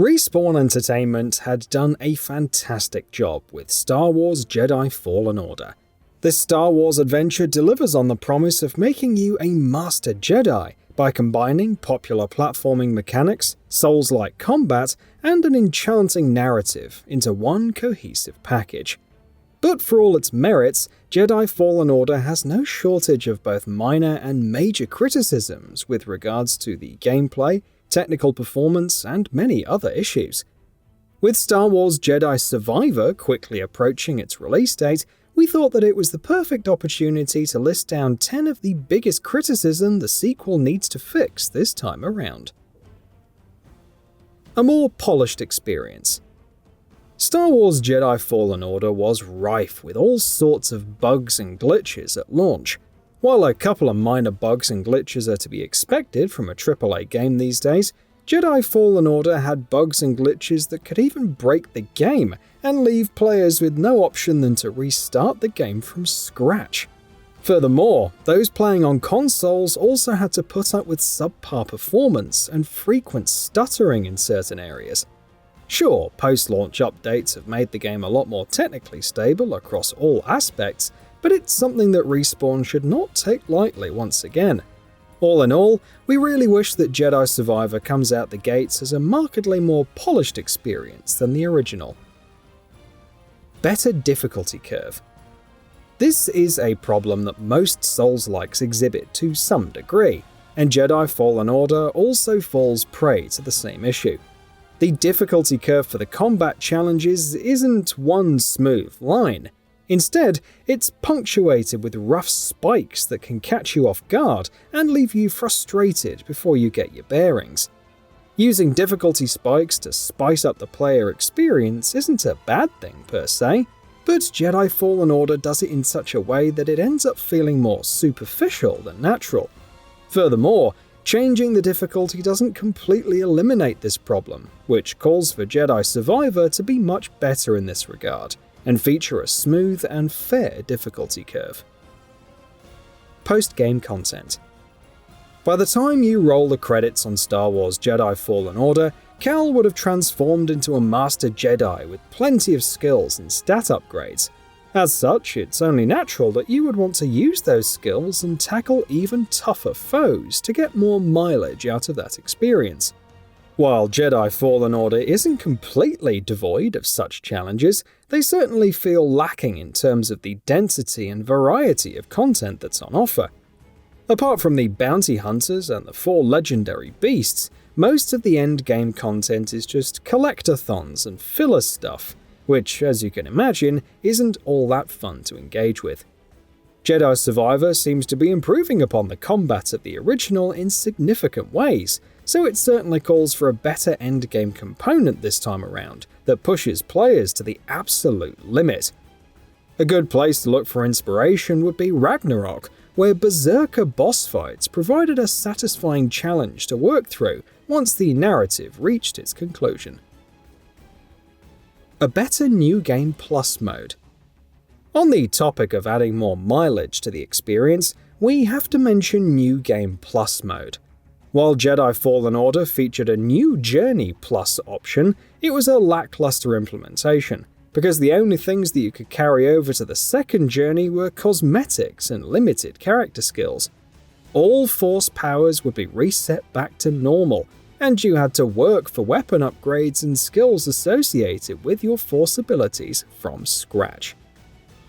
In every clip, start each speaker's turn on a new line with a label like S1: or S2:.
S1: Respawn Entertainment had done a fantastic job with Star Wars Jedi Fallen Order. This Star Wars adventure delivers on the promise of making you a master Jedi by combining popular platforming mechanics, Souls-like combat, and an enchanting narrative into one cohesive package. But for all its merits, Jedi Fallen Order has no shortage of both minor and major criticisms with regards to the gameplay, technical performance, and many other issues. With Star Wars Jedi Survivor quickly approaching its release date, we thought that it was the perfect opportunity to list down 10 of the biggest criticism the sequel needs to fix this time around. A more polished experience. Star Wars Jedi Fallen Order was rife with all sorts of bugs and glitches at launch. While a couple of minor bugs and glitches are to be expected from a AAA game these days, Jedi Fallen Order had bugs and glitches that could even break the game and leave players with no option than to restart the game from scratch. Furthermore, those playing on consoles also had to put up with subpar performance and frequent stuttering in certain areas. Sure, post-launch updates have made the game a lot more technically stable across all aspects, but it's something that Respawn should not take lightly once again. All in all, we really wish that Jedi Survivor comes out the gates as a markedly more polished experience than the original. Better difficulty curve. This is a problem that most Souls-likes exhibit to some degree, and Jedi Fallen Order also falls prey to the same issue. The difficulty curve for the combat challenges isn't one smooth line. Instead, it's punctuated with rough spikes that can catch you off guard and leave you frustrated before you get your bearings. Using difficulty spikes to spice up the player experience isn't a bad thing per se, but Jedi Fallen Order does it in such a way that it ends up feeling more superficial than natural. Furthermore, changing the difficulty doesn't completely eliminate this problem, which calls for Jedi Survivor to be much better in this regard, and feature a smooth and fair difficulty curve. Post-game content. By the time you roll the credits on Star Wars Jedi Fallen Order, Cal would have transformed into a Master Jedi with plenty of skills and stat upgrades. As such, it's only natural that you would want to use those skills and tackle even tougher foes to get more mileage out of that experience. While Jedi Fallen Order isn't completely devoid of such challenges, they certainly feel lacking in terms of the density and variety of content that's on offer. Apart from the bounty hunters and the 4 legendary beasts, most of the endgame content is just collectathons and filler stuff, which, as you can imagine, isn't all that fun to engage with. Jedi Survivor seems to be improving upon the combat of the original in significant ways, so it certainly calls for a better endgame component this time around that pushes players to the absolute limit. A good place to look for inspiration would be Ragnarok, where Berserker boss fights provided a satisfying challenge to work through once the narrative reached its conclusion. A better New Game Plus mode. On the topic of adding more mileage to the experience, we have to mention New Game Plus mode. While Jedi Fallen Order featured a new Journey Plus option, it was a lackluster implementation, because the only things that you could carry over to the second journey were cosmetics and limited character skills. All Force powers would be reset back to normal, and you had to work for weapon upgrades and skills associated with your Force abilities from scratch.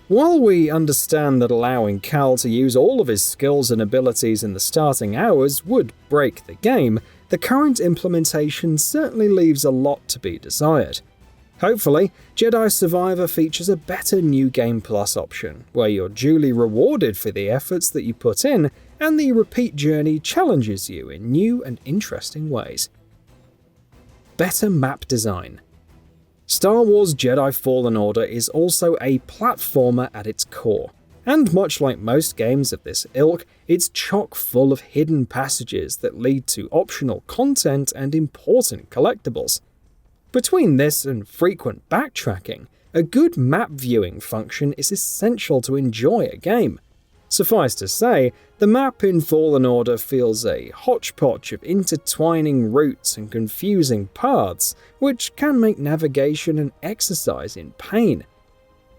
S1: While we understand that allowing Cal to use all of his skills and abilities in the starting hours would break the game, the current implementation certainly leaves a lot to be desired. Hopefully, Jedi Survivor features a better New Game Plus option, where you're duly rewarded for the efforts that you put in, and the repeat journey challenges you in new and interesting ways. Better map design. Star Wars Jedi Fallen Order is also a platformer at its core, and much like most games of this ilk, it's chock full of hidden passages that lead to optional content and important collectibles. Between this and frequent backtracking, a good map viewing function is essential to enjoy a game. Suffice to say, the map in Fallen Order feels a hodgepodge of intertwining routes and confusing paths, which can make navigation an exercise in pain.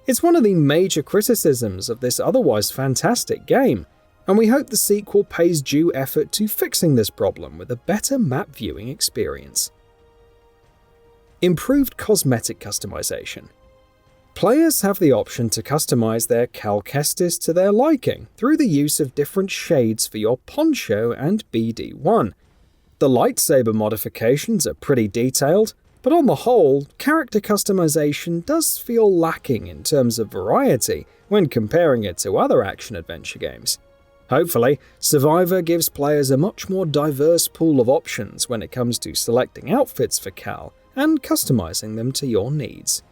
S1: It's one of the major criticisms of this otherwise fantastic game, and we hope the sequel pays due effort to fixing this problem with a better map viewing experience. Improved cosmetic customization. Players have the option to customize their Cal Kestis to their liking through the use of different shades for your poncho and BD1. The lightsaber modifications are pretty detailed, but on the whole, character customization does feel lacking in terms of variety when comparing it to other action-adventure games. Hopefully, Survivor gives players a much more diverse pool of options when it comes to selecting outfits for Cal and customizing them to your needs.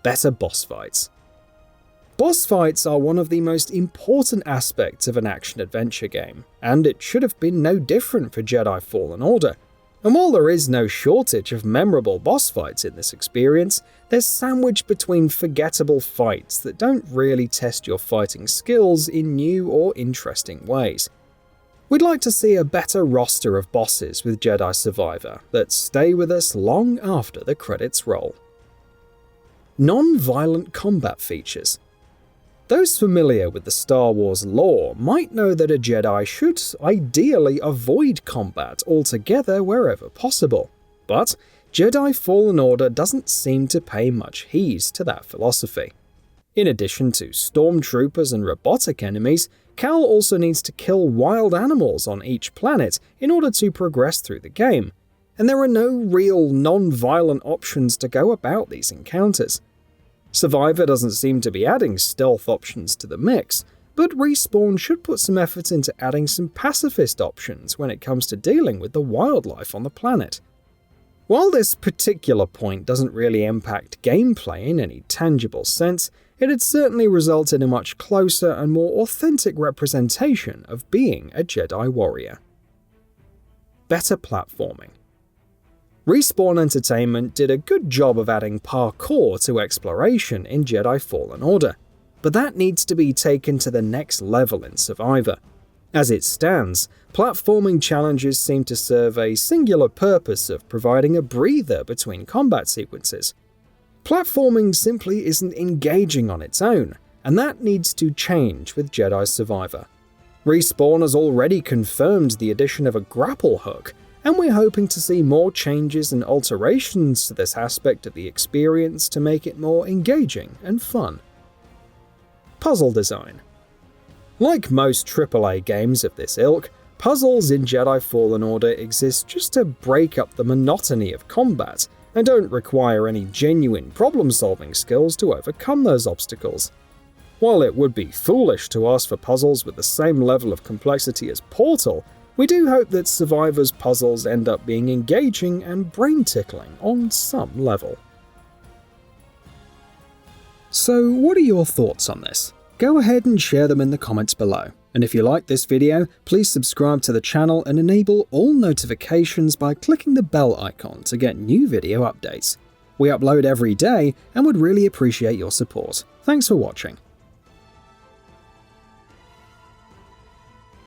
S1: Better boss fights. Boss fights are one of the most important aspects of an action-adventure game, and it should have been no different for Jedi Fallen Order. And while there is no shortage of memorable boss fights in this experience, they're sandwiched between forgettable fights that don't really test your fighting skills in new or interesting ways. We'd like to see a better roster of bosses with Jedi Survivor that stay with us long after the credits roll. Non-violent combat features. Those familiar with the Star Wars lore might know that a Jedi should ideally avoid combat altogether wherever possible, but Jedi Fallen Order doesn't seem to pay much heed to that philosophy. In addition to stormtroopers and robotic enemies, Cal also needs to kill wild animals on each planet in order to progress through the game, and there are no real non-violent options to go about these encounters. Survivor doesn't seem to be adding stealth options to the mix, but Respawn should put some effort into adding some pacifist options when it comes to dealing with the wildlife on the planet. While this particular point doesn't really impact gameplay in any tangible sense, it had certainly resulted in a much closer and more authentic representation of being a Jedi warrior. Better platforming. Respawn Entertainment did a good job of adding parkour to exploration in Jedi Fallen Order, but that needs to be taken to the next level in Survivor. As it stands, platforming challenges seem to serve a singular purpose of providing a breather between combat sequences. Platforming simply isn't engaging on its own, and that needs to change with Jedi Survivor. Respawn has already confirmed the addition of a grapple hook, and we're hoping to see more changes and alterations to this aspect of the experience to make it more engaging and fun. Puzzle design. Like most AAA games of this ilk, puzzles in Jedi Fallen Order exist just to break up the monotony of combat, and don't require any genuine problem-solving skills to overcome those obstacles. While it would be foolish to ask for puzzles with the same level of complexity as Portal, we do hope that Survivor's puzzles end up being engaging and brain-tickling on some level. So what are your thoughts on this? Go ahead and share them in the comments below. And if you like this video, please subscribe to the channel and enable all notifications by clicking the bell icon to get new video updates. We upload every day and would really appreciate your support. Thanks for watching.